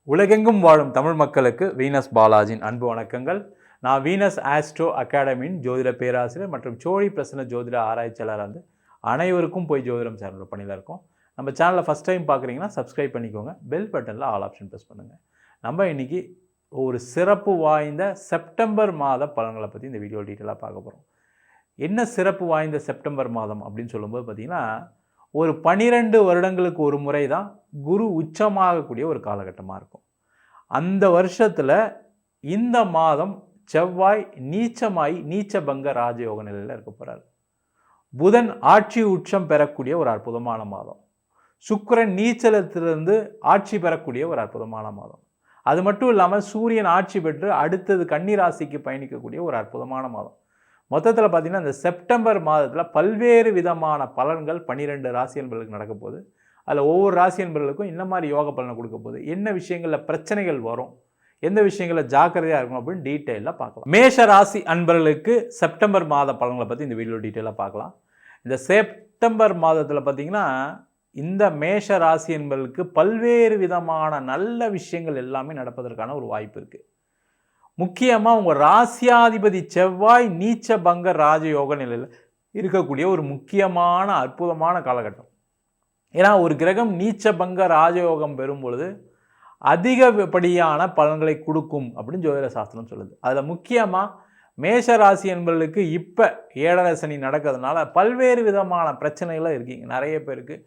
உலகெங்கும் வாழும் தமிழ் மக்களுக்கு வீனஸ் பாலாஜின் அன்பு வணக்கங்கள். நான் வீனஸ் ஆஸ்ட்ரோ அகாடமியின் ஜோதிட பேராசிரியர் மற்றும் சோழி பிரசன்ன ஜோதிட ஆராய்ச்சியாளர் வந்து அனைவருக்கும் போய் ஜோதிடம் சேனல் பணியில் இருக்கோம். நம்ம சேனலை ஃபஸ்ட் டைம் பார்க்குறீங்கன்னா சப்ஸ்கிரைப் பண்ணிக்கோங்க. பெல் பட்டனில் ஆல் ஆப்ஷன் ப்ரெஸ் பண்ணுங்கள். நம்ம இன்றைக்கி ஒரு சிறப்பு வாய்ந்த செப்டம்பர் மாத பலன்களை பற்றி இந்த வீடியோ டீட்டெயிலாக பார்க்க போகிறோம். என்ன சிறப்பு வாய்ந்த செப்டம்பர் மாதம் அப்படின்னு சொல்லும்போது பார்த்திங்கன்னா, ஒரு 12 வருடங்களுக்கு ஒரு முறை தான் குரு உச்சமாகக்கூடிய ஒரு காலகட்டமாக இருக்கும். அந்த வருஷத்தில் இந்த மாதம் செவ்வாய் நீச்சபங்க ராஜயோக நிலையில் இருக்க போகிறார். புதன் ஆட்சி உச்சம் பெறக்கூடிய ஒரு அற்புதமான மாதம். சுக்கிரன் நீச்சலத்திலிருந்து ஆட்சி பெறக்கூடிய ஒரு அற்புதமான மாதம். அது மட்டும் இல்லாமல் சூரியன் ஆட்சி பெற்று அடுத்தது கன்னி ராசிக்கு பயணிக்கக்கூடிய ஒரு அற்புதமான மாதம். மொத்தத்தில் பார்த்திங்கன்னா இந்த செப்டம்பர் மாதத்தில் பல்வேறு விதமான பலன்கள் 12 ராசி என்பர்களுக்கு நடக்க போகுது. அதில் ஒவ்வொரு ராசி என்பர்களுக்கும் இந்த மாதிரி யோக பலனை கொடுக்க போகுது. என்ன விஷயங்களில் பிரச்சனைகள் வரும், எந்த விஷயங்களில் ஜாக்கிரதையாக இருக்கும் அப்படின்னு டீட்டெயிலாக பார்க்கலாம். மேஷ ராசி அன்பர்களுக்கு செப்டம்பர் மாத பலன்களை பற்றி இந்த வீடியோ டீட்டெயிலாக பார்க்கலாம். இந்த செப்டம்பர் மாதத்தில் பார்த்திங்கன்னா இந்த மேஷ ராசி என்பர்களுக்கு பல்வேறு விதமான நல்ல விஷயங்கள் எல்லாமே நடப்பதற்கான ஒரு வாய்ப்பு இருக்குது. முக்கியமாக உங்கள் ராசியாதிபதி செவ்வாய் நீச்சபங்க ராஜயோக நிலையில் இருக்கக்கூடிய ஒரு முக்கியமான அற்புதமான காலகட்டம். ஏன்னா ஒரு கிரகம் நீச்சபங்க ராஜயோகம் பெறும் பொழுது அதிகப்படியான பலன்களை கொடுக்கும் அப்படின்னு ஜோதிட சாஸ்திரம் சொல்லுது. அதில் முக்கியமாக மேஷ ராசி என்பவர்களுக்கு இப்போ 7.5 சனி நடக்கிறதுனால பல்வேறு விதமான பிரச்சனைகளும் இருக்கீங்க. நிறைய பேருக்கு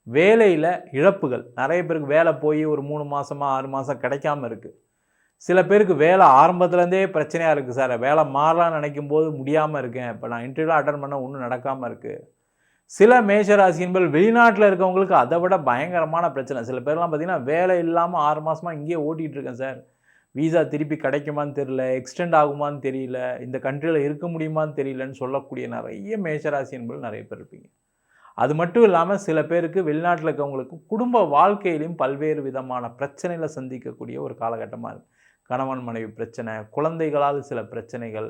வேலையில் இழப்புகள், நிறைய பேருக்கு வேலை போய் ஒரு 3 மாதமாக 6 மாதம் கிடைக்காம இருக்குது. சில பேருக்கு வேலை ஆரம்பத்துலேருந்தே பிரச்சனையாக இருக்குது. சார் வேலை மாறலான்னு நினைக்கும் போது முடியாமல் இருக்கேன், இப்போ நான் இன்டர்வியூலாம் அட்டன் பண்ண ஒன்றும் நடக்காமல் இருக்குது. சில மேஷராசி என்பது வெளிநாட்டில் இருக்கவங்களுக்கு அதை விட பயங்கரமான பிரச்சனை. சில பேர்லாம் பார்த்திங்கன்னா வேலை இல்லாமல் 6 மாதமாக இங்கேயே ஓட்டிகிட்டு இருக்கேன் சார், வீசா திருப்பி கிடைக்குமான்னு தெரியல, எக்ஸ்டெண்ட் ஆகுமான்னு தெரியல, இந்த கண்ட்ரியில் இருக்க முடியுமான்னு தெரியலன்னு சொல்லக்கூடிய நிறைய மேஷராசி என்பது நிறைய பேர் இருப்பீங்க. அது மட்டும் இல்லாமல் சில பேருக்கு வெளிநாட்டில் இருக்கவங்களுக்கும் குடும்ப வாழ்க்கையிலையும் பல்வேறு விதமான பிரச்சனைகளை சந்திக்கக்கூடிய ஒரு காலகட்டமாக இருக்குது. கணவன் மனைவி பிரச்சனை, குழந்தைகளால் சில பிரச்சனைகள்,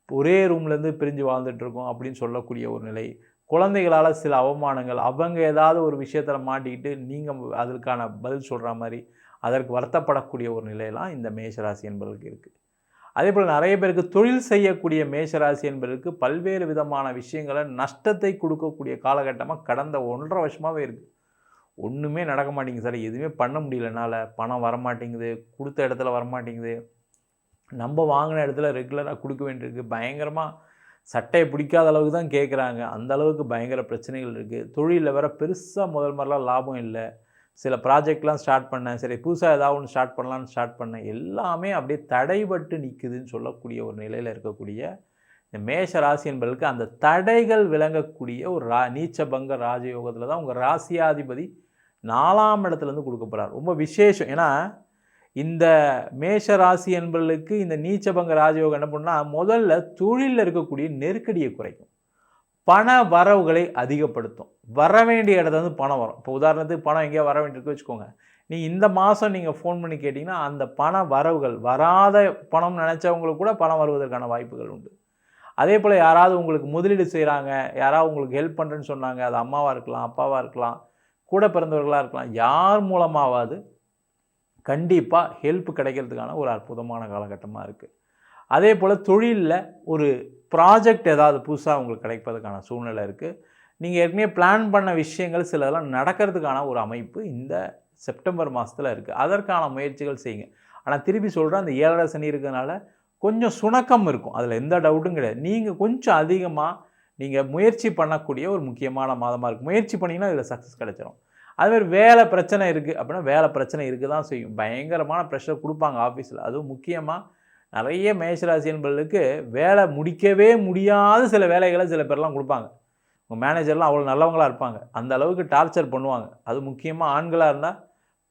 ஒரே ரூம்லேருந்து பிரிஞ்சு வாழ்ந்துட்டுருக்கோம் அப்படின்னு சொல்லக்கூடிய ஒரு நிலை, குழந்தைகளால் சில அவமானங்கள், அவங்க ஏதாவது ஒரு விஷயத்தில் மாட்டிக்கிட்டு நீங்கள் அதற்கான பதில் சொல்கிற மாதிரி அதற்கு வருத்தப்படக்கூடிய ஒரு நிலையெல்லாம் இந்த மேஷராசி என்பதற்கு இருக்குது. அதே போல் நிறைய பேருக்கு தொழில் செய்யக்கூடிய மேஷராசி என்பதற்கு பல்வேறு விதமான விஷயங்களை நஷ்டத்தை கொடுக்கக்கூடிய காலகட்டமாக கடந்த 1.5 வருஷமாகவே இருக்குது. ஒன்றுமே நடக்க மாட்டேங்குது சார், எதுவுமே பண்ண முடியல, என்னால் பணம் வரமாட்டேங்குது, கொடுத்த இடத்துல வரமாட்டேங்குது, நம்ம வாங்கின இடத்துல ரெகுலராக கொடுக்க வேண்டியிருக்கு, பயங்கரமாக சட்டையை பிடிக்காத அளவுக்கு தான் கேட்குறாங்க, அந்த அளவுக்கு பயங்கர பிரச்சனைகள் இருக்குது. தொழிலில் வேறு பெருசாக முதல் மாதிரிலாம் லாபம் இல்லை. சில ப்ராஜெக்ட்லாம் ஸ்டார்ட் பண்ணேன், சரி புதுசாக ஏதாவது ஒன்று ஸ்டார்ட் பண்ணேன், எல்லாமே அப்படியே தடைபட்டு நிற்குதுன்னு சொல்லக்கூடிய ஒரு நிலையில் இருக்கக்கூடிய இந்த மேஷ ராசி என்பதற்கு அந்த தடைகள் விளங்கக்கூடிய ஒரு நீச்சபங்க ராஜயோகத்தில் தான் உங்கள் ராசியாதிபதி 4ஆம் இடத்துலேருந்து கொடுக்க போகிறார். ரொம்ப விசேஷம். ஏன்னா இந்த மேஷ ராசி என்பவர்களுக்கு இந்த நீச்சபங்க ராஜயோகம் என்ன பண்ணால் முதல்ல தொழிலில் இருக்கக்கூடிய நெருக்கடியை குறைக்கும், பண வரவுகளை அதிகப்படுத்தும். வர வேண்டிய இடத்துல வந்து பணம் வரும். இப்போ உதாரணத்துக்கு பணம் எங்கேயா வர வேண்டியிருக்கு வச்சுக்கோங்க, நீங்கள் இந்த மாதம் நீங்கள் ஃபோன் பண்ணி கேட்டிங்கன்னா அந்த பண வரவுகள், வராத பணம் நினச்சவங்களுக்கு கூட பணம் வருவதற்கான வாய்ப்புகள் உண்டு. அதே போல் யாராவது உங்களுக்கு முதலீடு செய்கிறாங்க, யாராவது உங்களுக்கு ஹெல்ப் பண்ணுறேன்னு சொன்னாங்க, அது அம்மாவாக இருக்கலாம், அப்பாவாக இருக்கலாம், கூட பிறந்தவர்களாக இருக்கலாம், யார் மூலமாவது கண்டிப்பாக ஹெல்ப் கிடைக்கிறதுக்கான ஒரு அற்புதமான காலகட்டமாக இருக்குது. அதே போல் தொழிலில் ஒரு ப்ராஜெக்ட் ஏதாவது புதுசாக உங்களுக்கு கிடைப்பதற்கான சூழ்நிலை இருக்குது. நீங்கள் ஏற்கனவே பிளான் பண்ண விஷயங்கள் சிலதெல்லாம் நடக்கிறதுக்கான ஒரு அமைப்பு இந்த செப்டம்பர் மாதத்தில் இருக்குது. அதற்கான முயற்சிகள் செய்யுங்க. ஆனால் திருப்பி சொல்கிறேன், அந்த 7.5 சனி இருக்கிறதுனால கொஞ்சம் சுணக்கம் இருக்கும், அதில் எந்த டவுட்டும் கிடையாது. நீங்கள் கொஞ்சம் அதிகமாக நீங்கள் முயற்சி பண்ணக்கூடிய ஒரு முக்கியமான மாதமாக இருக்குது. முயற்சி பண்ணிங்கன்னா இதில் சக்ஸஸ் கிடைச்சிடும். அதுமாதிரி வேலை பிரச்சனை இருக்குது அப்படின்னா வேலை பிரச்சனை இருக்க தான் செய்யும். பயங்கரமான ப்ரெஷர் கொடுப்பாங்க ஆஃபீஸில். அதுவும் முக்கியமாக நிறைய மேஷராசி என்பவர்களுக்கு வேலை முடிக்கவே முடியாத சில வேலைகளை சில பேர்லாம் கொடுப்பாங்க. உங்கள் மேனேஜர்லாம் அவ்வளோ நல்லவங்களாக இருப்பாங்க, அந்த அளவுக்கு டார்ச்சர் பண்ணுவாங்க. அது முக்கியமாக ஆண்களாக இருந்தால்,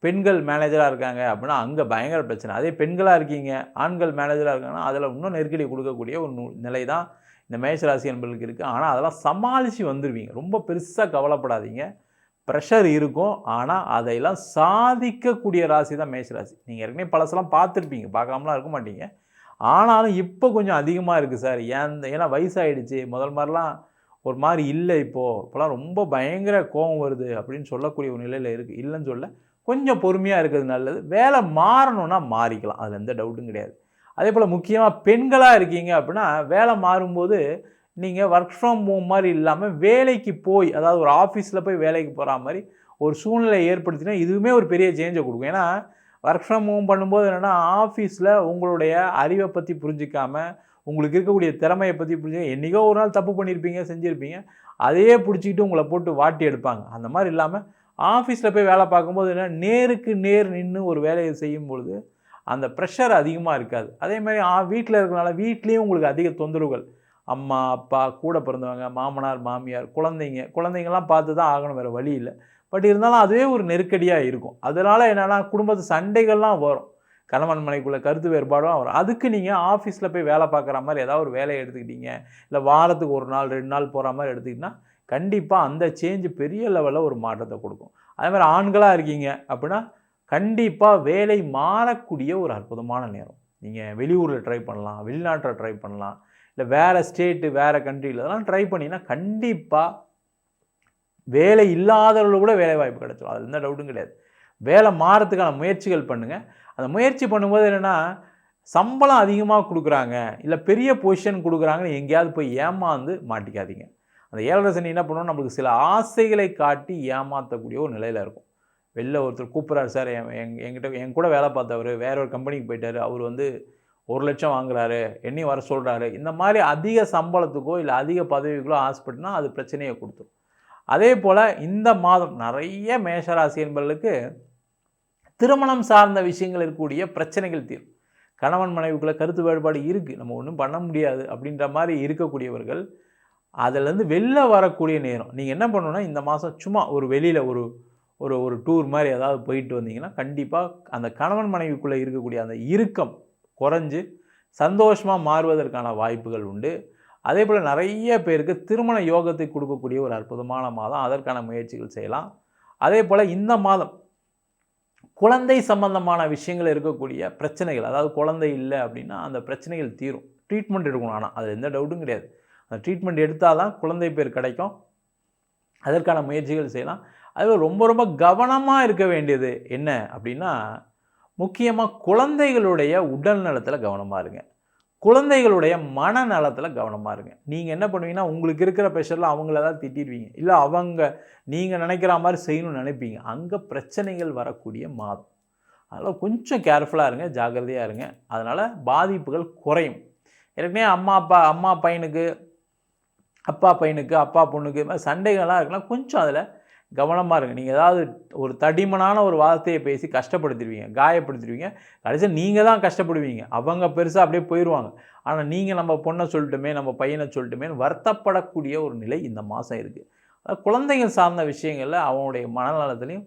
பெண்கள் மேனேஜராக இருக்காங்க அப்படின்னா அங்கே பயங்கர பிரச்சனை. அதே பெண்களாக இருக்கீங்க, ஆண்கள் மேனேஜராக இருக்காங்கன்னா அதில் இன்னும் நெருக்கடி கொடுக்கக்கூடிய ஒரு நிலை தான் இந்த மேஷராசி என்பவர்களுக்கு இருக்குது. ஆனால் அதெல்லாம் சமாளித்து வந்துடுவீங்க. ரொம்ப பெருசாக கவலைப்படாதீங்க. ப்ரெஷர் இருக்கும், ஆனால் அதையெல்லாம் சாதிக்கக்கூடிய ராசி தான் மேஷராசி. நீங்கள் ஏற்கனவே பழசெல்லாம் பார்த்துருப்பீங்க, பார்க்காமலாம் இருக்க மாட்டீங்க. ஆனாலும் இப்போ கொஞ்சம் அதிகமாக இருக்குது சார், ஏன்னா வயசாகிடுச்சு, முதல் மாதிரிலாம் ஒரு மாதிரி இல்லை, இப்போலாம் ரொம்ப பயங்கர கோபம் வருது அப்படின்னு சொல்லக்கூடிய ஒரு நிலையில் இருக்குது. இல்லைன்னு சொல்ல, கொஞ்சம் பொறுமையாக இருக்கிறது நல்லது. வேலை மாறணும்னா மாறிக்கலாம், அதில் எந்த டவுட்டும் கிடையாது. அதே போல் முக்கியமாக பெண்களாக இருக்கீங்க அப்படின்னா வேலை மாறும்போது நீங்கள் ஒர்க் ஃப்ரம் ஹோம் மாதிரி இல்லாமல் வேலைக்கு போய், அதாவது ஒரு ஆஃபீஸில் போய் வேலைக்கு போகிற மாதிரி ஒரு சூழ்நிலை ஏற்படுத்தினா இதுவுமே ஒரு பெரிய சேஞ்சை கொடுக்கும். ஏன்னா ஒர்க் ஃப்ரம் ஹோம் பண்ணும்போது என்னென்னா ஆஃபீஸில் உங்களுடைய அறிவை பற்றி புரிஞ்சிக்காமல், உங்களுக்கு இருக்கக்கூடிய திறமையை பற்றி புரிஞ்சுக்க, என்றைக்கோ ஒரு நாள் தப்பு பண்ணியிருப்பீங்க, செஞ்சுருப்பீங்க, அதையே பிடிச்சிக்கிட்டு உங்களை போட்டு வாட்டி எடுப்பாங்க. அந்த மாதிரி இல்லாமல் ஆஃபீஸில் போய் வேலை பார்க்கும்போது என்ன, நேருக்கு நேர் நின்று ஒரு வேலையை செய்யும் பொழுது அந்த ப்ரெஷர் அதிகமாக இருக்காது. அதேமாதிரி வீட்டில் இருக்கிறனால வீட்லேயும் உங்களுக்கு அதிக தொந்தரவுகள், அம்மா அப்பா கூட பிறந்தவங்க, மாமனார் மாமியார், குழந்தைங்கள்லாம் பார்த்து தான் ஆகணும், வேறு வழி இல்லை. பட் இருந்தாலும் அதுவே ஒரு நெருக்கடியாக இருக்கும். அதனால் என்னென்னா குடும்பத்து சண்டைகள்லாம் வரும், கணவன் மனைக்குள்ளே கருத்து வேறுபாடும் வரும். அதுக்கு நீங்கள் ஆஃபீஸில் போய் வேலை பார்க்குற மாதிரி ஏதாவது ஒரு வேலையை எடுத்துக்கிட்டீங்க, இல்லை வாரத்துக்கு 1 நாள் 2 நாள் போகிற மாதிரி எடுத்துக்கிட்டிங்கன்னா கண்டிப்பாக அந்த சேஞ்சு பெரிய லெவலில் ஒரு மாற்றத்தை கொடுக்கும். அதே மாதிரி ஆண்களாக இருக்கீங்க அப்படின்னா கண்டிப்பாக வேலை மாறக்கூடிய ஒரு அற்புதமான நேரம். நீங்கள் வெளியூரில் ட்ரை பண்ணலாம், வெளிநாட்டில் ட்ரை பண்ணலாம், இல்லை வேறு ஸ்டேட்டு வேறு கண்ட்ரியில் இதெல்லாம் ட்ரை பண்ணிங்கன்னா கண்டிப்பாக வேலை இல்லாதவர்கள் கூட வேலை வாய்ப்பு கிடைச்சிடும், அது எந்த டவுட்டும் கிடையாது. வேலை மாறத்துக்கான முயற்சிகள் பண்ணுங்கள். அந்த முயற்சி பண்ணும்போது என்னென்னா சம்பளம் அதிகமாக கொடுக்குறாங்க, இல்லை பெரிய பொசிஷன் கொடுக்குறாங்கன்னு எங்கேயாவது போய் ஏமாந்து மாட்டிக்காதீங்க. அந்த 7.5 சனி என்ன பண்ணுவோம், நம்மளுக்கு சில ஆசைகளை காட்டி ஏமாற்றக்கூடிய ஒரு நிலையில் இருக்கும். வெளில ஒருத்தர் கூப்பிட்றாரு, சார் என்கிட்ட என் கூட வேலை பார்த்தவர் வேற ஒரு கம்பெனிக்கு போயிட்டார், அவர் வந்து 1 லட்சம் வாங்குறாரு, என்னையும் வர சொல்கிறாரு, இந்த மாதிரி அதிக சம்பளத்துக்கோ இல்லை அதிக பதவிகளோ ஆசைப்பட்டுனா அது பிரச்சனையை கொடுத்துரும். அதே போல் இந்த மாதம் நிறைய மேஷராசி என்பவர்களுக்கு திருமணம் சார்ந்த விஷயங்கள் இருக்கக்கூடிய பிரச்சனைகள் தீரும். கணவன் மனைவிக்குள்ளே கருத்து வேறுபாடு இருக்குது, நம்ம ஒன்றும் பண்ண முடியாது அப்படின்ற மாதிரி இருக்கக்கூடியவர்கள் அதிலேருந்து வெளில வரக்கூடிய நேரம். நீங்கள் என்ன பண்ணணுன்னா இந்த மாதம் சும்மா ஒரு வெளியில் ஒரு டூர் மாதிரி ஏதாவது போயிட்டு வந்தீங்கன்னா கண்டிப்பாக அந்த கணவன் மனைவிக்குள்ளே இருக்கக்கூடிய அந்த இறுக்கம் குறைஞ்சு சந்தோஷமாக மாறுவதற்கான வாய்ப்புகள் உண்டு. அதே போல் நிறைய பேருக்கு திருமண யோகத்தை கொடுக்கக்கூடிய ஒரு அற்புதமான மாதம், அதற்கான முயற்சிகள் செய்யலாம். அதே போல் இந்த மாதம் குழந்தை சம்பந்தமான விஷயங்கள் இருக்கக்கூடிய பிரச்சனைகள், அதாவது குழந்தை இல்லை அப்படின்னா அந்த பிரச்சனைகள் தீரும். ட்ரீட்மெண்ட் எடுக்கணும், ஆனால் அது எந்த டவுட்டும் கிடையாது. அந்த ட்ரீட்மெண்ட் எடுத்தால் தான் குழந்தை பேர் கிடைக்கும், அதற்கான முயற்சிகள் செய்யலாம். அதில் ரொம்ப ரொம்ப கவனமாக இருக்க வேண்டியது என்ன அப்படின்னா, முக்கியமாக குழந்தைகளுடைய உடல் நலத்தில் கவனமாக இருங்க, குழந்தைகளுடைய மனநலத்தில் கவனமாக இருங்க. நீங்கள் என்ன பண்ணுவீங்கன்னா உங்களுக்கு இருக்கிற ப்ரெஷரில் அவங்கள தான் திட்டிடுவீங்க, இல்லை நீங்கள் நினைக்கிற மாதிரி செய்யணும்னு நினைப்பீங்க, அங்கே பிரச்சனைகள் வரக்கூடிய மாதம். அதனால் கொஞ்சம் கேர்ஃபுல்லாக இருங்க, ஜாக்கிரதையாக இருங்க, அதனால் பாதிப்புகள் குறையும். ஏற்கனவே அம்மா பையனுக்கு, அப்பா பையனுக்கு, அப்பா பொண்ணுக்கு இது மாதிரி சண்டைகள்லாம் இருக்கலாம், கொஞ்சம் அதில் கவனமாக இருங்க. நீங்கள் ஏதாவது ஒரு தடிமனான ஒரு வார்த்தையை பேசி கஷ்டப்படுத்திடுவீங்க, காயப்படுத்திடுவீங்க, கடைசியில் நீங்கள் தான் கஷ்டப்படுவீங்க. அவங்க பெருசாக அப்படியே போயிடுவாங்க. ஆனால் நீங்கள் நம்ம பொண்ணை சொல்லட்டுமே, நம்ம பையனை சொல்லட்டுமேன்னு வருத்தப்படக்கூடிய ஒரு நிலை இந்த மாதம் இருக்குது. அதாவது குழந்தைகள் சார்ந்த விஷயங்களில் அவனுடைய மனநலத்துலேயும்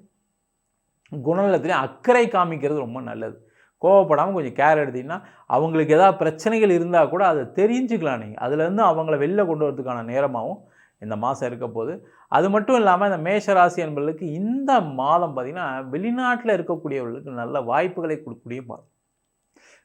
குணநலத்துலேயும் அக்கறை காமிக்கிறது ரொம்ப நல்லது. கோவப்படாமல் கொஞ்சம் கேர் எடுத்திங்கன்னா அவங்களுக்கு ஏதாவது பிரச்சனைகள் இருந்தால் கூட அதை தெரிஞ்சுக்கலாம். நீங்கள் அதுலேருந்து அவங்கள வெளில கொண்டு வரதுக்கான நேரமாகவும் இந்த மாதம் இருக்க போகுது. அது மட்டும் இல்லாமல் இந்த மேஷராசி என்பவர்களுக்கு இந்த மாதம் பார்த்திங்கன்னா வெளிநாட்டில் இருக்கக்கூடியவர்களுக்கு நல்ல வாய்ப்புகளை கொடுக்கக்கூடிய மாதம்.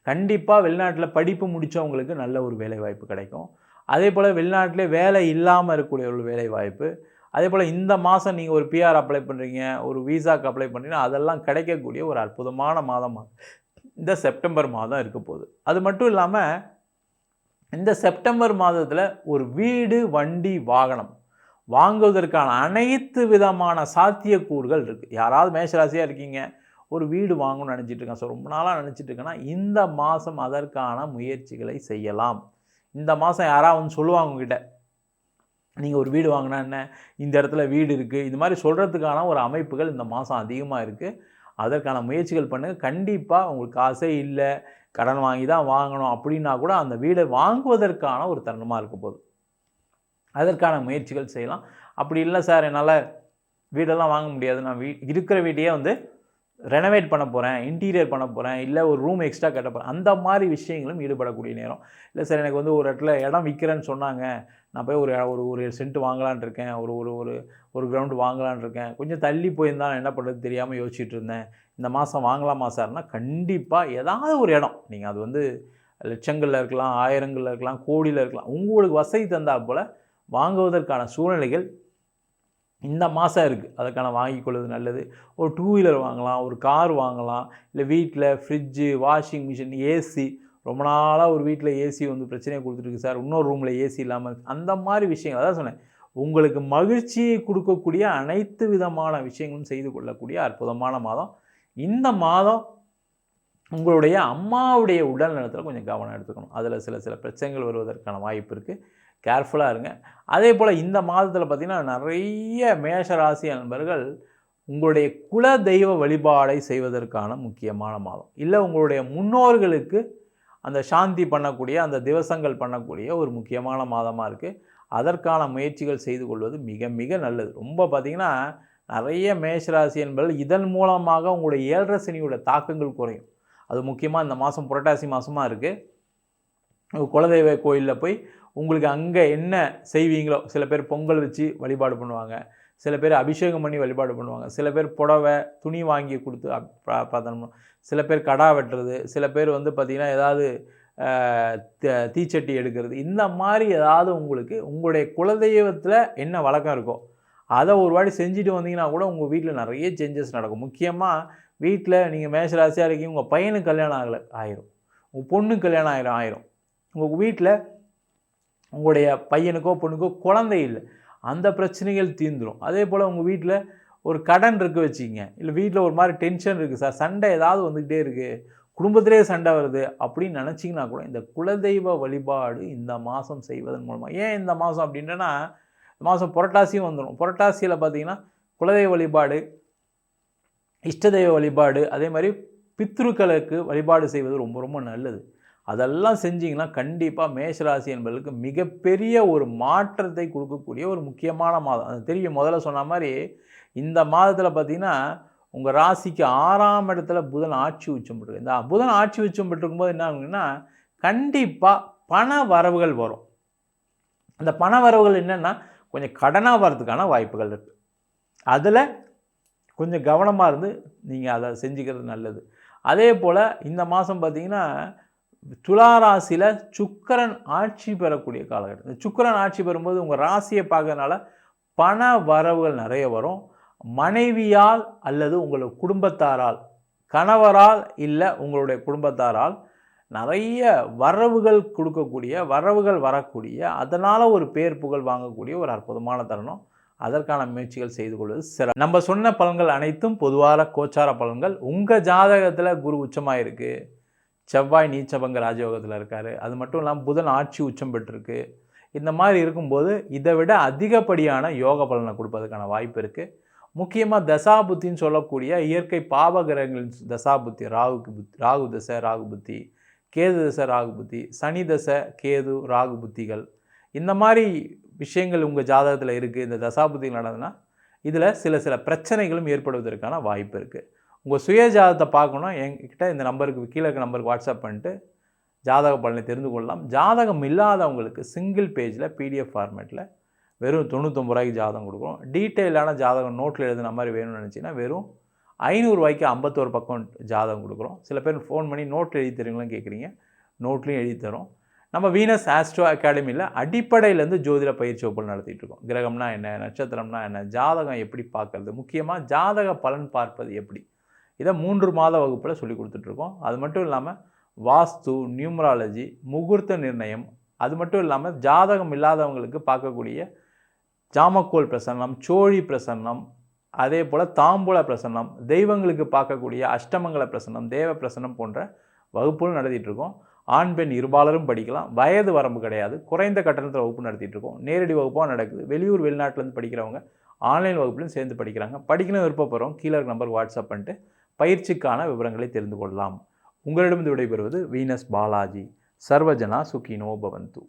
கண்டிப்பாக வெளிநாட்டில் படிப்பு முடித்தவங்களுக்கு நல்ல ஒரு வேலை வாய்ப்பு கிடைக்கும். அதே போல் வெளிநாட்டிலே வேலை இல்லாமல் இருக்கக்கூடியவர்கள் வேலை வாய்ப்பு. அதே போல் இந்த மாதம் நீங்கள் ஒரு பிஆர் அப்ளை பண்ணுறீங்க, ஒரு விசாக்கு அப்ளை பண்ணுறீங்கன்னா அதெல்லாம் கிடைக்கக்கூடிய ஒரு அற்புதமான மாதமாக இந்த செப்டம்பர் மாதம் இருக்க போகுது. அது மட்டும் இல்லாமல் இந்த செப்டம்பர் மாதத்தில் ஒரு வீடு, வண்டி, வாகனம் வாங்குவதற்கான அனைத்து விதமான சாத்தியக்கூறுகள் இருக்குது. யாராவது மேஷராசியாக இருக்கீங்க, ஒரு வீடு வாங்கணும்னு நினச்சிட்டு இருக்கேன், ஸோ ரொம்ப நாளாக நினச்சிட்டு இருக்கேன்னா இந்த மாதம் அதற்கான முயற்சிகளை செய்யலாம். இந்த மாதம் யாராவது வந்து சொல்லுவாங்க உங்ககிட்ட, நீங்கள் ஒரு வீடு வாங்கினா என்ன, இந்த இடத்துல வீடு இருக்குது, இது மாதிரி சொல்கிறதுக்கான ஒரு அமைப்புகள் இந்த மாதம் அதிகமாக இருக்குது. அதற்கான முயற்சிகள் பண்ணுங்கள். கண்டிப்பாக உங்களுக்கு காசே இல்லை, கடன் வாங்கி தான் வாங்கணும் அப்படின்னா கூட அந்த வீடை வாங்குவதற்கான ஒரு தருணமாக இருக்க போகுது. அதற்கான முயற்சிகள் செய்யலாம். அப்படி இல்லை சார் என்னால் வீடெல்லாம் வாங்க முடியாது, நான் இருக்கிற வீட்டையே வந்து ரெனோவேட் பண்ண போகிறேன், இன்டீரியர் பண்ண போகிறேன், இல்லை ஒரு ரூம் எக்ஸ்ட்ரா கட்ட போகிறேன், அந்த மாதிரி விஷயங்களும் ஈடுபடக்கூடிய நேரம். இல்லை சார் எனக்கு வந்து ஒரு இடத்துல இடம் விற்கிறேன்னு சொன்னாங்க, நான் போய் ஒரு சென்ட் வாங்கலான் இருக்கேன், ஒரு கிரவுண்டு வாங்கலான் இருக்கேன், கொஞ்சம் தள்ளி போயிருந்தால் என்ன பண்ணுறது தெரியாமல் யோசிச்சுட்டு இருந்தேன், இந்த மாதம் வாங்கலாமா சார்னா கண்டிப்பாக ஏதாவது ஒரு இடம், நீங்கள் அது வந்து லட்சங்களில் இருக்கலாம், ஆயிரங்களில் இருக்கலாம், கோடியில் இருக்கலாம், உங்களுக்கு வசதி தந்தால் போல் வாங்குவதற்கான சூழ்நிலைகள் இந்த மாதம் இருக்குது, அதற்கான வாங்கிக்கொள்வது நல்லது. ஒரு 2 வீலர் வாங்கலாம், ஒரு கார் வாங்கலாம், இல்லை வீட்டில் ஃப்ரிட்ஜு, வாஷிங் மிஷின், ஏசி. ரொம்ப நாளாக ஒரு வீட்டில் ஏசி வந்து பிரச்சனையை கொடுத்துருக்கு சார், இன்னொரு ரூமில் ஏசி இல்லாமல் அந்த மாதிரி விஷயங்கள். அதான் சொன்னேன், உங்களுக்கு மகிழ்ச்சியை கொடுக்கக்கூடிய அனைத்து விதமான விஷயங்களும் செய்து கொள்ளக்கூடிய அற்புதமான மாதம். இந்த மாதம் உங்களுடைய அம்மாவுடைய உடல் நலத்தில் கொஞ்சம் கவனம் எடுத்துக்கணும். அதில் சில பிரச்சனைகள் வருவதற்கான வாய்ப்பு இருக்குது. கேர்ஃபுல்லாக இருங்க. அதே போல் இந்த மாதத்தில் பார்த்திங்கன்னா நிறைய மேஷராசி நண்பர்கள் உங்களுடைய குல தெய்வ வழிபாடை செய்வதற்கான முக்கியமான மாதம். இல்லை உங்களுடைய முன்னோர்களுக்கு அந்த சாந்தி பண்ணக்கூடிய, அந்த திவசங்கள் பண்ணக்கூடிய ஒரு முக்கியமான மாதமாக இருக்குது. அதற்கான முயற்சிகள் செய்து கொள்வது மிக மிக நல்லது. ரொம்ப பார்த்திங்கன்னா நிறைய மேஷராசி என்பவர்கள் இதன் மூலமாக உங்களுடைய 7.5 சனியோட தாக்கங்கள் குறையும். அது முக்கியமாக இந்த மாதம் புரட்டாசி மாதமாக இருக்குது. குலதெய்வ கோயிலில் போய் உங்களுக்கு அங்கே என்ன செய்வீங்களோ, சில பேர் பொங்கல் வச்சு வழிபாடு பண்ணுவாங்க, சில பேர் அபிஷேகம் பண்ணி வழிபாடு பண்ணுவாங்க, சில பேர் புடவை துணி வாங்கி கொடுத்து பார்த்தோம்னா, சில பேர் கடா வெட்டுறது, சில பேர் வந்து பார்த்திங்கன்னா ஏதாவது தீச்சட்டி எடுக்கிறது. இந்த மாதிரி ஏதாவது உங்களுக்கு உங்களுடைய குலதெய்வத்தில் என்ன வழக்கம் இருக்கோ அதை ஒரு வாட்டி செஞ்சுட்டு வந்தீங்கன்னா கூட உங்கள் வீட்டில் நிறைய சேஞ்சஸ் நடக்கும். முக்கியமாக வீட்டில் நீங்கள் மேஷராசியாக இருக்கீங்க, உங்கள் பையனுக்கு கல்யாணம் ஆயிரும், உங்கள் பொண்ணுக்கு கல்யாணம் ஆயிரும், உங்கள் வீட்டில் உங்களுடைய பையனுக்கோ பொண்ணுக்கோ குழந்தை இல்லை, அந்த பிரச்சனைகள் தீர்ந்துடும். அதே போல் உங்கள் வீட்டில் ஒரு கடன் இருக்குது வச்சுக்கிங்க, இல்லை வீட்டில் ஒரு மாதிரி டென்ஷன் இருக்குது சார், சண்டை ஏதாவது வந்துக்கிட்டே இருக்குது, குடும்பத்திலே சண்டை வருது அப்படின்னு நினச்சிங்கன்னா கூட இந்த குலதெய்வ வழிபாடு இந்த மாதம் செய்வதன் மூலமாக. ஏன் இந்த மாதம் அப்படின்னா, இந்த மாதம் புரட்டாசியும் வந்துடும். புரட்டாசியில் பார்த்திங்கன்னா குலதெய்வ வழிபாடு, இஷ்ட தெய்வ வழிபாடு, அதே மாதிரி பித்ருக்களுக்கு வழிபாடு செய்வது ரொம்ப ரொம்ப நல்லது. அதெல்லாம் செஞ்சிங்கன்னா கண்டிப்பாக மேஷராசி என்பதற்கு மிகப்பெரிய ஒரு மாற்றத்தை கொடுக்கக்கூடிய ஒரு முக்கியமான மாதம். அது தெரியும். முதல்ல சொன்ன மாதிரி இந்த மாதத்தில் பார்த்திங்கன்னா உங்கள் ராசிக்கு 6ஆம் இடத்துல புதன் ஆட்சி உச்சம் பெற்றிருக்கு. இந்த புதன் ஆட்சி உச்சம் பெற்றிருக்கும்போது என்ன ஆகுங்கன்னா கண்டிப்பாக பண வரவுகள் வரும். அந்த பண வரவுகள் என்னென்னா கொஞ்சம் கடனாக வரதுக்கான வாய்ப்புகள் இருக்குது. அதில் கொஞ்சம் கவனமாக இருந்து நீங்கள் அதை செஞ்சுக்கிறது நல்லது. அதே போல் இந்த மாதம் பார்த்திங்கன்னா துளாராசியில் சுக்கிரன் ஆட்சி பெறக்கூடிய காலகட்டம். இந்த சுக்கிரன் ஆட்சி பெறும்போது உங்கள் ராசியை பார்க்கறதுனால பண வரவுகள் நிறைய வரும். மனைவியால் அல்லது உங்களோட குடும்பத்தாரால், கணவரால் இல்லை உங்களுடைய குடும்பத்தாரால் நிறைய வரவுகள் கொடுக்கக்கூடிய, வரவுகள் வரக்கூடிய, அதனால் ஒரு பேர் புகழ் வாங்கக்கூடிய ஒரு அற்புதமான தருணம். அதற்கான முயற்சிகள் செய்து கொள்வது சிறப்பு. நம்ம சொன்ன பலன்கள் அனைத்தும் பொதுவான கோச்சார பலன்கள். உங்கள் ஜாதகத்தில் குரு உச்சமாக இருக்குது, செவ்வாய் நீச்சபங்க ராஜயோகத்தில் இருக்கார், அது மட்டும் இல்லாமல் புதன் ஆட்சி உச்சம் பெற்றிருக்கு. இந்த மாதிரி இருக்கும்போது இதை விட அதிகப்படியான யோக பலனை கொடுப்பதற்கான வாய்ப்பு இருக்குது. முக்கியமாக தசாபுத்தின்னு சொல்லக்கூடிய இயற்கை பாவகிரகங்களின் தசாபுத்தி, ராகு தசை ராகு புத்தி, கேது தசை ராகு புத்தி, சனி தசை கேது ராகு புத்திகள், இந்த மாதிரி விஷயங்கள் உங்கள் ஜாதகத்தில் இருக்குது. இந்த தசாபுத்திகள் நடந்ததுன்னா இதில் சில பிரச்சனைகளும் ஏற்படுவதற்கான வாய்ப்பு இருக்குது. உங்கள் சுய ஜாதகத்தை பார்க்கணும், என்கிட்ட இந்த நம்பருக்கு கீழே இருக்க நம்பருக்கு வாட்ஸ்அப் பண்ணிட்டு ஜாதக பலனை தெரிந்து கொள்ளலாம். ஜாதகம் இல்லாதவங்களுக்கு சிங்கிள் பேஜில் பிடிஎஃப் ஃபார்மேட்டில் வெறும் 99 ரூபாய்க்கு ஜாதகம் கொடுக்குறோம். டீட்டெயிலான ஜாதகம் நோட்டில் எழுதுன மாதிரி வேணும்னு நினச்சிங்கன்னா வெறும் 500 ரூபாய்க்கு 51 பக்கம் ஜாதகம் கொடுக்குறோம். சில பேர் ஃபோன் பண்ணி நோட்டில் எழுதி தருவீங்களான்னு கேட்குறீங்க, நோட்லேயும் எழுதி தரோம். நம்ம வீனஸ் ஆஸ்ட்ரோ அகாடமியில் அடிப்படையிலேருந்து ஜோதிட பயிற்சி வகுப்புகள் நடத்திட்டு இருக்கோம். கிரகம்னா என்ன, நட்சத்திரம்னா என்ன, ஜாதகம் எப்படி பார்க்குறது, முக்கியமாக ஜாதக பலன் பார்ப்பது எப்படி, இதை 3 மாத வகுப்பில் சொல்லி கொடுத்துட்ருக்கோம். அது மட்டும் இல்லாமல் வாஸ்து, நியூமராலஜி, முகூர்த்த நிர்ணயம், அது மட்டும் இல்லாமல் ஜாதகம் இல்லாதவங்களுக்கு பார்க்கக்கூடிய ஜாமக்கோல் பிரசன்னம், சோழி பிரசன்னம், அதே போல் தாம்பூல பிரசன்னம், தெய்வங்களுக்கு பார்க்கக்கூடிய அஷ்டமங்கல பிரசன்னம், தேவ பிரசன்னம் போன்ற வகுப்புகள் நடத்திட்டுருக்கோம். ஆண் பெண் இருபாலரும் படிக்கலாம். வயது வரம்பு கிடையாது. குறைந்த கட்டணத்தில் வகுப்பு நடத்திட்டுருக்கோம். நேரடி வகுப்பாக நடக்குது. வெளியூர் வெளிநாட்டிலேருந்து படிக்கிறவங்க ஆன்லைன் வகுப்புலையும் சேர்ந்து படிக்கிறாங்க. படிக்கணும் விருப்பப்படுறோம், கீழே இருக்க நம்பருக்கு வாட்ஸ்அப் பண்ணிட்டு பயிற்சிக்கான விவரங்களை தெரிந்து கொள்ளலாம். உங்களிடம் விடைபெறுவது வீனஸ் பாலாஜி. சர்வஜனா சுகினோ பவந்து.